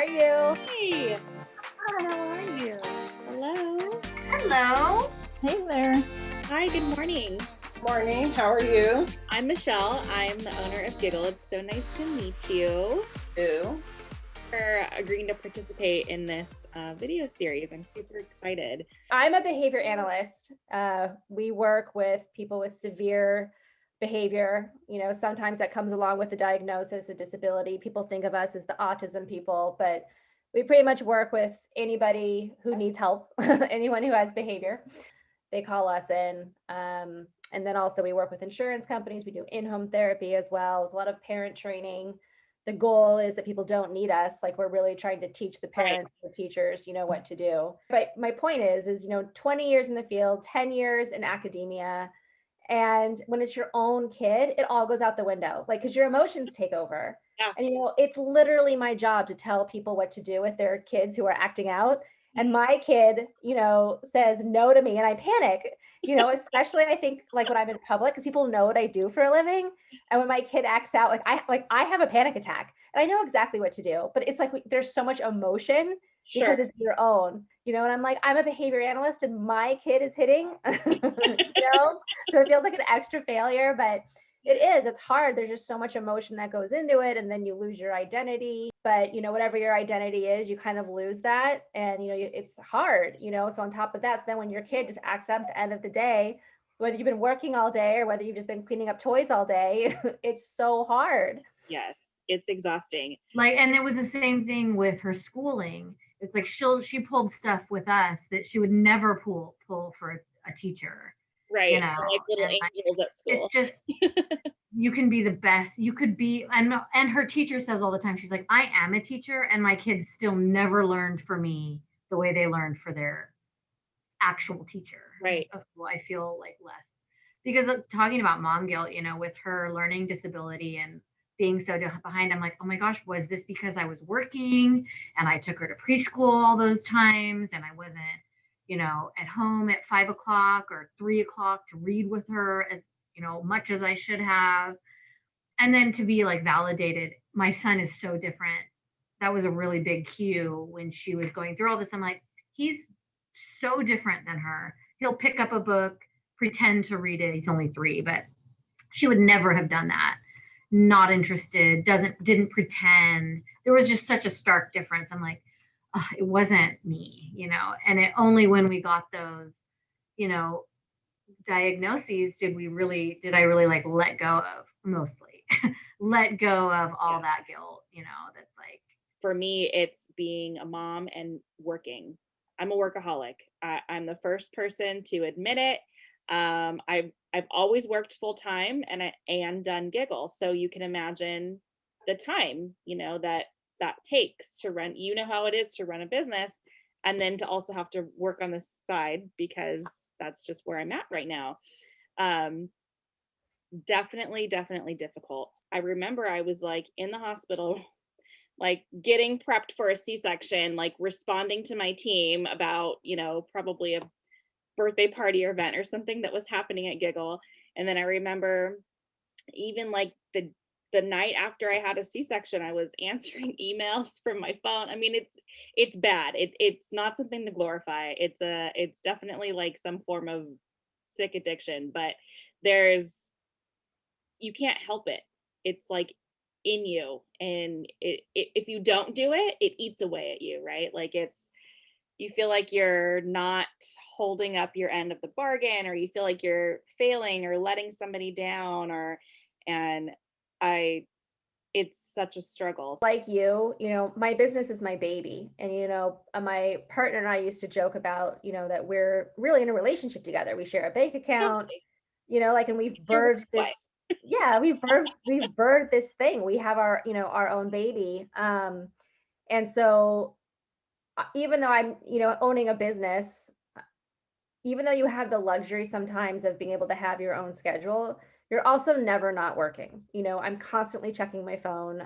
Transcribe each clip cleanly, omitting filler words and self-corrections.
are you? Hey, Hi, how are you? hello. Hello. Hey there. Hi, good morning. Morning, how are you? I'm Michelle. I'm the owner of GIGIL. It's so nice to meet you. Ew. For agreeing to participate in this video series. I'm super excited. I'm a behavior analyst. We work with people with severe behavior. Sometimes that comes along with the diagnosis of disability. People think of us as the autism people, but we pretty much work with anybody who needs help, anyone who has behavior. They call us in. And then also we work with insurance companies. We do in-home therapy as well. There's a lot of parent training. The goal is that people don't need us. Like, we're really trying to teach the parents, the teachers, what to do. But my point is, 20 years in the field, 10 years in academia. And when it's your own kid, it all goes out the window, like, because your emotions take over. Yeah. And, it's literally my job to tell people what to do with their kids who are acting out. And my kid, says no to me and I panic, especially I think like when I'm in public, because people know what I do for a living. And when my kid acts out, I have a panic attack and I know exactly what to do, but it's like there's so much emotion Sure. because it's your own, and I'm like, I'm a behavior analyst and my kid is hitting, so it feels like an extra failure, but it's hard. There's just so much emotion that goes into it. And then you lose your identity, but whatever your identity is, you kind of lose that. And, it's hard, so on top of that, so then when your kid just acts out at the end of the day, whether you've been working all day or whether you've just been cleaning up toys all day, it's so hard. Yes, it's exhausting. And it was the same thing with her schooling. It's like she pulled stuff with us that she would never pull for a teacher. Right. Like little angels at school. It's just, you can be the best. You could be, and her teacher says all the time, she's like, I am a teacher and my kids still never learned for me the way they learned for their actual teacher. Right. Well, I feel like less. Because talking about mom guilt, with her learning disability and being so behind, I'm like, oh my gosh, was this because I was working and I took her to preschool all those times and I wasn't, at home at 5 o'clock or 3 o'clock to read with her as, much as I should have. And then to be like validated, my son is so different. That was a really big cue when she was going through all this. I'm like, he's so different than her. He'll pick up a book, pretend to read it. He's only 3, but she would never have done that. Not interested, didn't pretend. There was just such a stark difference. I'm like, oh, it wasn't me, and it only when we got those, diagnoses did I really like let go of, mostly let go of all that guilt, that's like. For me, it's being a mom and working. I'm a workaholic. I'm the first person to admit it. I've always worked full time and done GIGIL. So you can imagine the time, that takes to run, how it is to run a business and then to also have to work on the side because that's just where I'm at right now. Definitely difficult. I remember I was like in the hospital, like getting prepped for a C-section, like responding to my team about, probably a birthday party or event or something that was happening at GIGIL. And then I remember even like the night after I had a C-section, I was answering emails from my phone. I mean, it's bad. It's not something to glorify. It's definitely like some form of sick addiction, but you can't help it. It's like in you. And if you don't do it, it eats away at you, right? Like you feel like you're not holding up your end of the bargain, or you feel like you're failing or letting somebody down, it's such a struggle. Like my business is my baby. And, my partner and I used to joke about, that we're really in a relationship together. We share a bank account, and we've birthed this. Yeah, we've birthed this thing. We have our, our own baby. And so even though I'm, owning a business, even though you have the luxury sometimes of being able to have your own schedule, you're also never not working. I'm constantly checking my phone.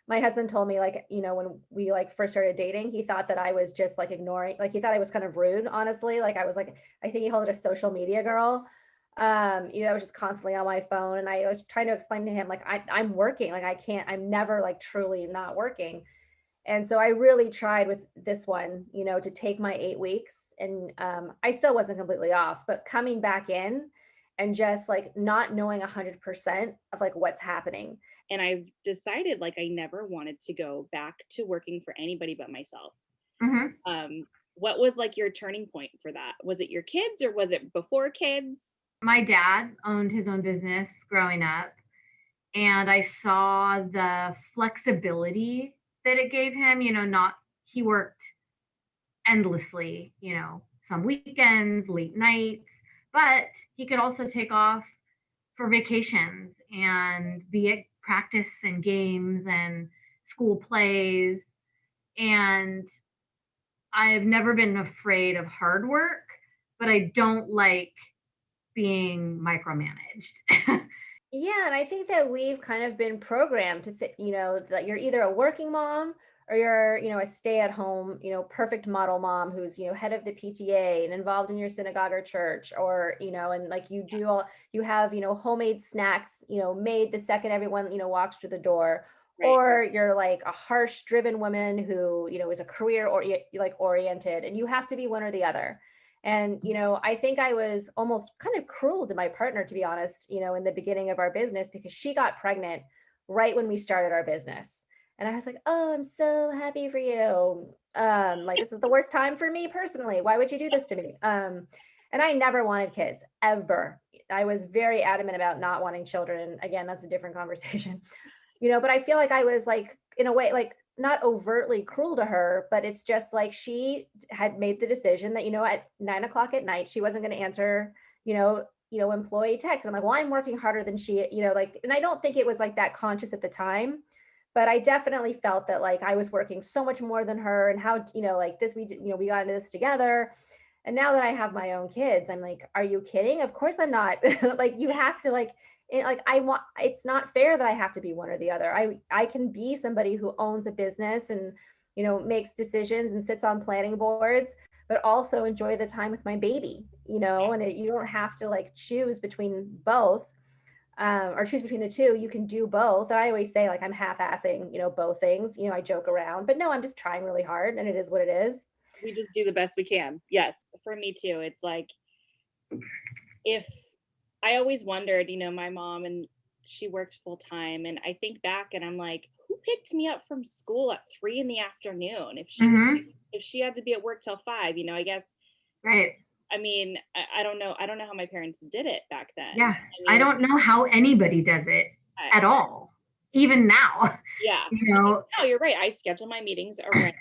My husband told me, like, when we like first started dating, he thought that I was just like ignoring, like he thought I was kind of rude, honestly. Like I was like, I think he called it a social media girl. I was just constantly on my phone, and I was trying to explain to him, like, I'm working, like, I'm never like truly not working. And so I really tried with this one, to take my 8 weeks, and I still wasn't completely off, but coming back in and just like not knowing 100% of like what's happening. And I've decided like I never wanted to go back to working for anybody but myself. Mhm. What was like your turning point for that? Was it your kids or was it before kids? My dad owned his own business growing up, and I saw the flexibility that it gave him. Not he worked endlessly, some weekends, late nights, but he could also take off for vacations and be at practice and games and school plays. And I've never been afraid of hard work, but I don't like being micromanaged. Yeah, and I think that we've kind of been programmed to that you're either a working mom or you're, a stay-at-home, perfect model mom who's, head of the PTA and involved in your synagogue or church, or, and like you have, homemade snacks, made the second everyone, walks through the door. Right. Or you're like a harsh driven woman who, is a career or like oriented, and you have to be one or the other. And, I think I was almost kind of cruel to my partner, to be honest, in the beginning of our business, because she got pregnant right when we started our business. And I was like, oh, I'm so happy for you. Like, this is the worst time for me personally. Why would you do this to me? And I never wanted kids ever. I was very adamant about not wanting children. And again, that's a different conversation. But I feel like I was like, in a way, like not overtly cruel to her, but it's just like she had made the decision that, at 9 o'clock at night, she wasn't going to answer, employee text. And I'm like, well, I'm working harder than she, like, and I don't think it was like that conscious at the time, but I definitely felt that like I was working so much more than her, and how, like this, we got into this together. And now that I have my own kids, I'm like, are you kidding? Of course I'm not. Like, you have to like I want, it's not fair that I have to be one or the other. I can be somebody who owns a business and, makes decisions and sits on planning boards, but also enjoy the time with my baby, and you don't have to like choose between both, or choose between the two. You can do both. I always say like I'm half-assing, both things. I joke around, but no, I'm just trying really hard, and it is what it is. We just do the best we can. Yes, for me too. It's like if I always wondered, my mom, and she worked full time, and I think back and I'm like, who picked me up from school at 3 p.m. If she had to be at work till 5, I guess. Right. I mean, I don't know. I don't know how my parents did it back then. Yeah. I I mean, don't know how anybody does it at all, even now. yeah. No, you're right. I schedule my meetings right.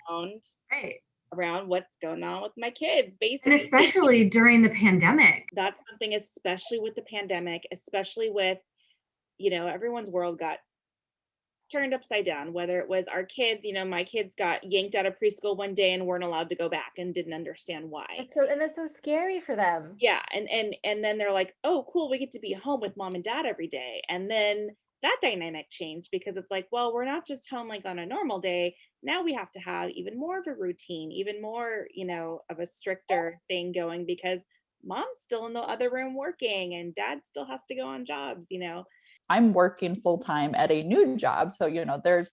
around what's going on with my kids, And basically. especially during the pandemic. That's something, especially with the pandemic, especially with, everyone's world got turned upside down, whether it was our kids, my kids got yanked out of preschool one day and weren't allowed to go back and didn't understand why. That's so scary for them. Yeah. And then they're like, oh, cool, we get to be home with mom and dad every day. And then that dynamic changed, because it's like, well, we're not just home like on a normal day. Now we have to have even more of a routine, even more, of a stricter thing going, because mom's still in the other room working and dad still has to go on jobs. I'm working full time at a new job. So, there's,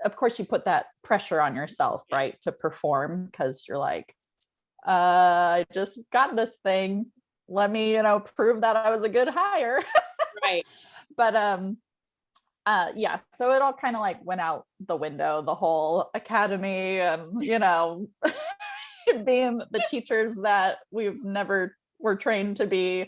of course, you put that pressure on yourself, right, to perform, because you're like, I just got this thing. Let me, prove that I was a good hire. Right. But yeah, so it all kind of like went out the window, the whole academy, and being the teachers that we've never were trained to be.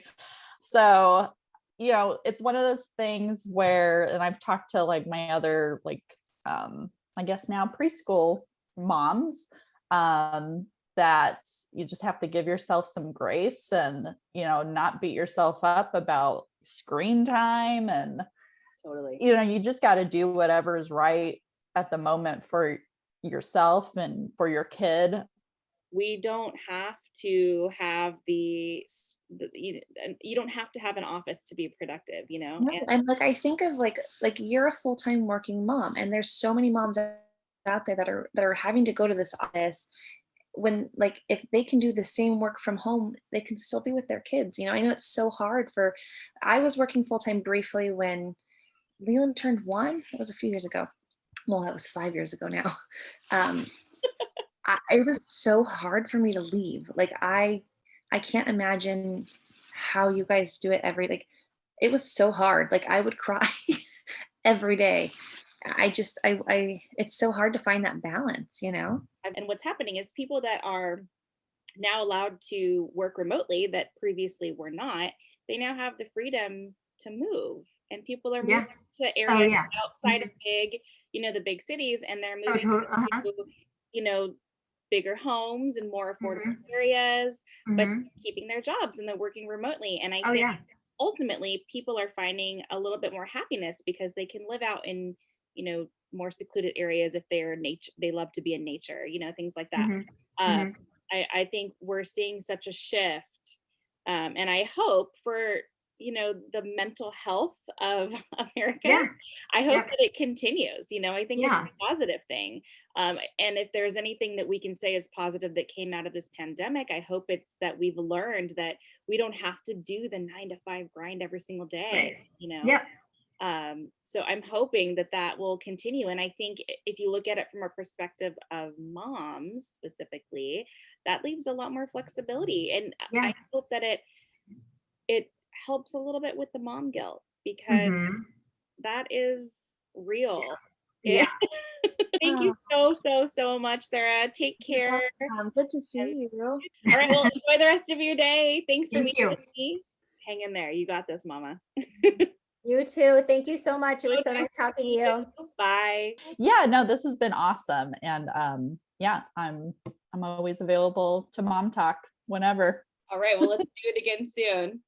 So it's one of those things where, and I've talked to like my other, like, I guess now preschool moms, that you just have to give yourself some grace and, not beat yourself up about screen time. And, Totally. You just got to do whatever is right at the moment for yourself and for your kid. We don't have to have you don't have to have an office to be productive, No, and like I think of like you're a full-time working mom, and there's so many moms out there that are having to go to this office when, like, if they can do the same work from home, they can still be with their kids. I know it's so hard I was working full time briefly when Leland turned 1. It was a few years ago. Well, that was 5 years ago now. Um, it was so hard for me to leave. Like, I can't imagine how you guys do it it was so hard. Like, I would cry every day. It's so hard to find that balance. And what's happening is people that are now allowed to work remotely that previously were not, they now have the freedom to move. And people are moving to areas outside of the big cities, and they're moving to, bigger homes and more affordable areas, but keeping their jobs and they're working remotely. And I think ultimately people are finding a little bit more happiness because they can live out in, more secluded areas if they love to be in nature, things like that. I think we're seeing such a shift. And I hope for, the mental health of America, I hope that it continues. I think it's a positive thing. And if there's anything that we can say is positive that came out of this pandemic, I hope it's that we've learned that we don't have to do the 9-to-5 grind every single day, so I'm hoping that will continue. And I think if you look at it from a perspective of moms specifically, that leaves a lot more flexibility. And I hope that it helps a little bit with the mom guilt, because that is real. Yeah. Thank you so much, Sarah. Take care. Good to see you. All right, well, enjoy the rest of your day. Thanks for meeting with me. Hang in there. You got this, Mama. You too. Thank you so much. It was so nice talking to you. Bye. Yeah, no, this has been awesome. And yeah, I'm always available to mom talk whenever. All right, well, let's do it again soon.